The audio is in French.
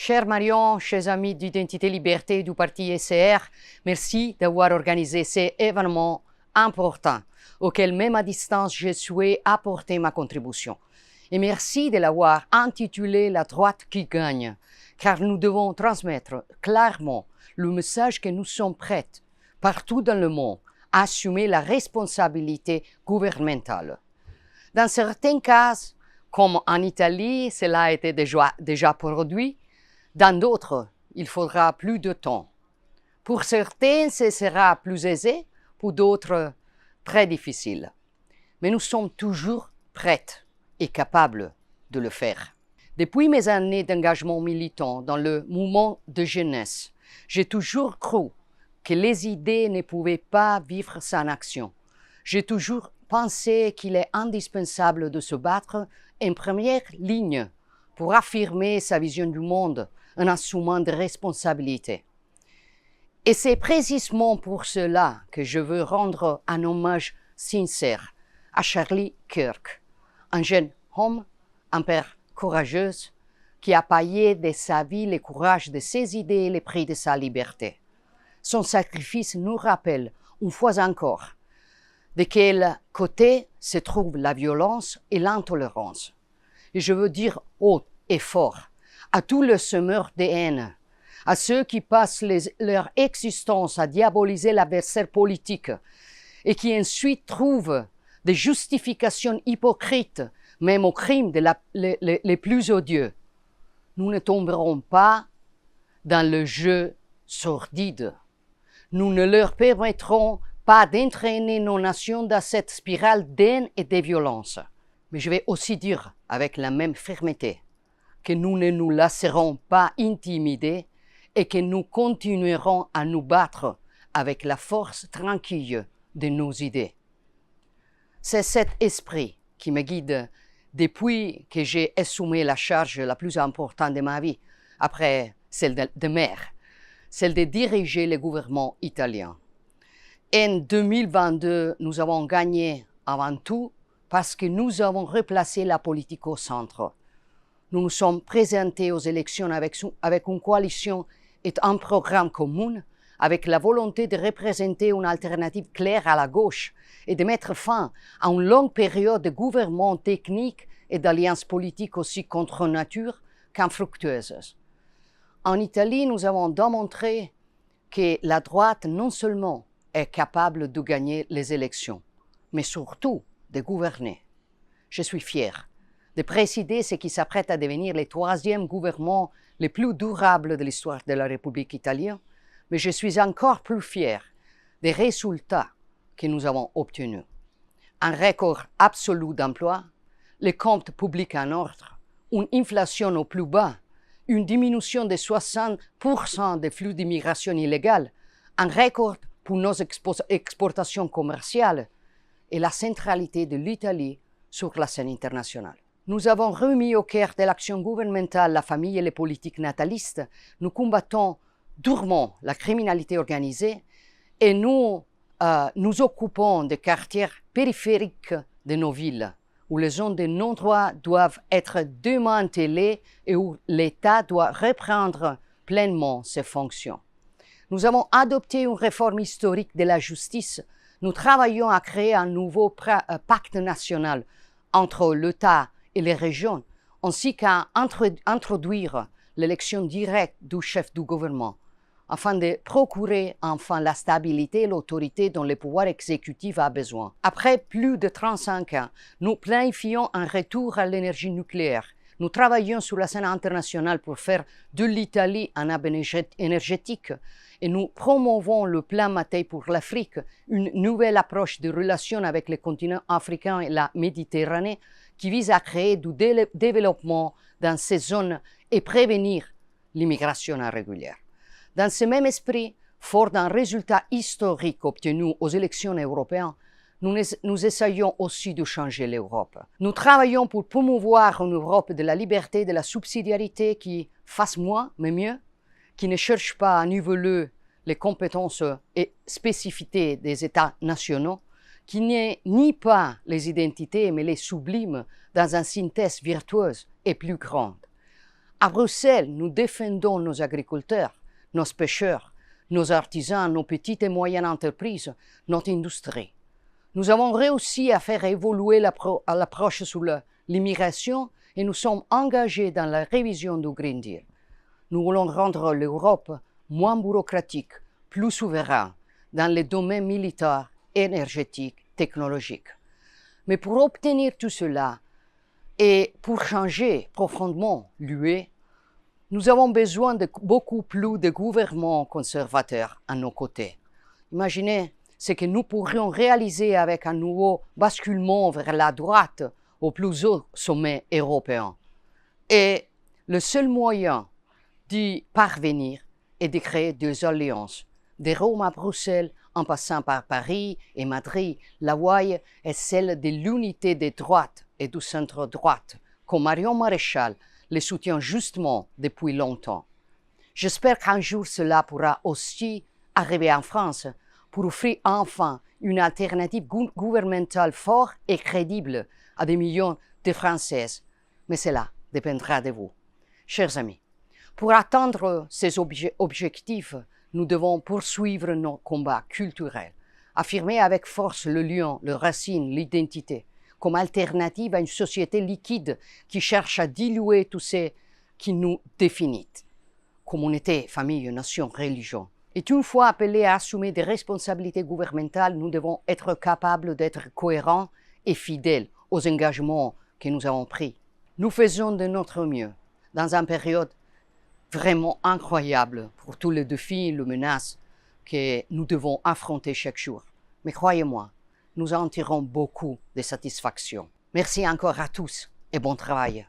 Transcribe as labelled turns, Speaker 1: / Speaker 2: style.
Speaker 1: Cher Marion, chers amis d'Identité Liberté du parti SR, merci d'avoir organisé ces événements importants auxquels même à distance je souhaite apporter ma contribution. Et merci de l'avoir intitulé La droite qui gagne, car nous devons transmettre clairement le message que nous sommes prêts, partout dans le monde, à assumer la responsabilité gouvernementale. Dans certains cas, comme en Italie, cela a été déjà produit. Dans d'autres, il faudra plus de temps. Pour certains, ce sera plus aisé, pour d'autres, très difficile. Mais nous sommes toujours prêts et capables de le faire. Depuis mes années d'engagement militant dans le mouvement de jeunesse, j'ai toujours cru que les idées ne pouvaient pas vivre sans action. J'ai toujours pensé qu'il est indispensable de se battre en première ligne pour affirmer sa vision du monde, en assumant des responsabilités. Et c'est précisément pour cela que je veux rendre un hommage sincère à Charlie Kirk, un jeune homme, un père courageux, qui a payé de sa vie le courage de ses idées et le prix de sa liberté. Son sacrifice nous rappelle, une fois encore, de quel côté se trouve la violence et l'intolérance. Et je veux dire haut et fort à tous les semeurs de haine, à ceux qui passent leur existence à diaboliser l'adversaire politique et qui ensuite trouvent des justifications hypocrites, même aux crimes les plus odieux. Nous ne tomberons pas dans le jeu sordide. Nous ne leur permettrons pas d'entraîner nos nations dans cette spirale d'haine et de violence. Mais je vais aussi dire avec la même fermeté que nous ne nous laisserons pas intimider et que nous continuerons à nous battre avec la force tranquille de nos idées. C'est cet esprit qui me guide depuis que j'ai assumé la charge la plus importante de ma vie, après celle de maire, celle de diriger le gouvernement italien. En 2022, nous avons gagné avant tout parce que nous avons replacé la politique au centre. Nous nous sommes présentés aux élections avec une coalition et un programme commun, avec la volonté de représenter une alternative claire à la gauche et de mettre fin à une longue période de gouvernement technique et d'alliances politiques aussi contre nature qu'infructueuses. En Italie, nous avons démontré que la droite non seulement est capable de gagner les élections, mais surtout de gouverner. Je suis fier de présider ce qui s'apprête à devenir le troisième gouvernement le plus durable de l'histoire de la République italienne, mais je suis encore plus fier des résultats que nous avons obtenus. Un record absolu d'emploi, les comptes publics en ordre, une inflation au plus bas, une diminution de 60% des flux d'immigration illégale, un record pour nos exportations commerciales et la centralité de l'Italie sur la scène internationale. Nous avons remis au cœur de l'action gouvernementale la famille et les politiques natalistes. Nous combattons durement la criminalité organisée et nous nous occupons des quartiers périphériques de nos villes, où les zones de non-droit doivent être démantelées et où l'État doit reprendre pleinement ses fonctions. Nous avons adopté une réforme historique de la justice. Nous travaillons à créer un nouveau pacte national entre l'État et les régions, ainsi qu'à introduire l'élection directe du chef du gouvernement, afin de procurer enfin la stabilité et l'autorité dont le pouvoir exécutif a besoin. Après plus de 35 ans, nous planifions un retour à l'énergie nucléaire. Nous travaillons sur la scène internationale pour faire de l'Italie un hub énergétique et nous promouvons le plan Mattei pour l'Afrique, une nouvelle approche de relations avec le continent africain et la Méditerranée qui vise à créer du développement dans ces zones et prévenir l'immigration irrégulière. Dans ce même esprit, fort d'un résultat historique obtenu aux élections européennes, nous essayons aussi de changer l'Europe. Nous travaillons pour promouvoir une Europe de la liberté et de la subsidiarité qui fasse moins, mais mieux, qui ne cherche pas à niveler les compétences et spécificités des États nationaux, qui ne nie pas les identités, mais les sublime dans une synthèse virtueuse et plus grande. À Bruxelles, nous défendons nos agriculteurs, nos pêcheurs, nos artisans, nos petites et moyennes entreprises, notre industrie. Nous avons réussi à faire évoluer l'approche sur l'immigration et nous sommes engagés dans la révision du Green Deal. Nous voulons rendre l'Europe moins bureaucratique, plus souveraine dans les domaines militaires, énergétiques, technologiques. Mais pour obtenir tout cela et pour changer profondément l'UE, nous avons besoin de beaucoup plus de gouvernements conservateurs à nos côtés. Imaginez ce que nous pourrions réaliser avec un nouveau basculement vers la droite au plus haut sommet européen. Et le seul moyen d'y parvenir est de créer des alliances. De Rome à Bruxelles, en passant par Paris et Madrid, la voie est celle de l'unité des droites et du centre-droite, comme Marion Maréchal les soutient justement depuis longtemps. J'espère qu'un jour cela pourra aussi arriver en France pour offrir enfin une alternative gouvernementale forte et crédible à des millions de Françaises. Mais cela dépendra de vous. Chers amis, pour atteindre ces objectifs, nous devons poursuivre nos combats culturels, affirmer avec force le lien, les racines, l'identité, comme alternative à une société liquide qui cherche à diluer tout ce qui nous définit. Communauté, famille, nation, religion. Et une fois appelés à assumer des responsabilités gouvernementales, nous devons être capables d'être cohérents et fidèles aux engagements que nous avons pris. Nous faisons de notre mieux dans une période vraiment incroyable pour tous les défis et les menaces que nous devons affronter chaque jour. Mais croyez-moi, nous en tirons beaucoup de satisfaction. Merci encore à tous et bon travail.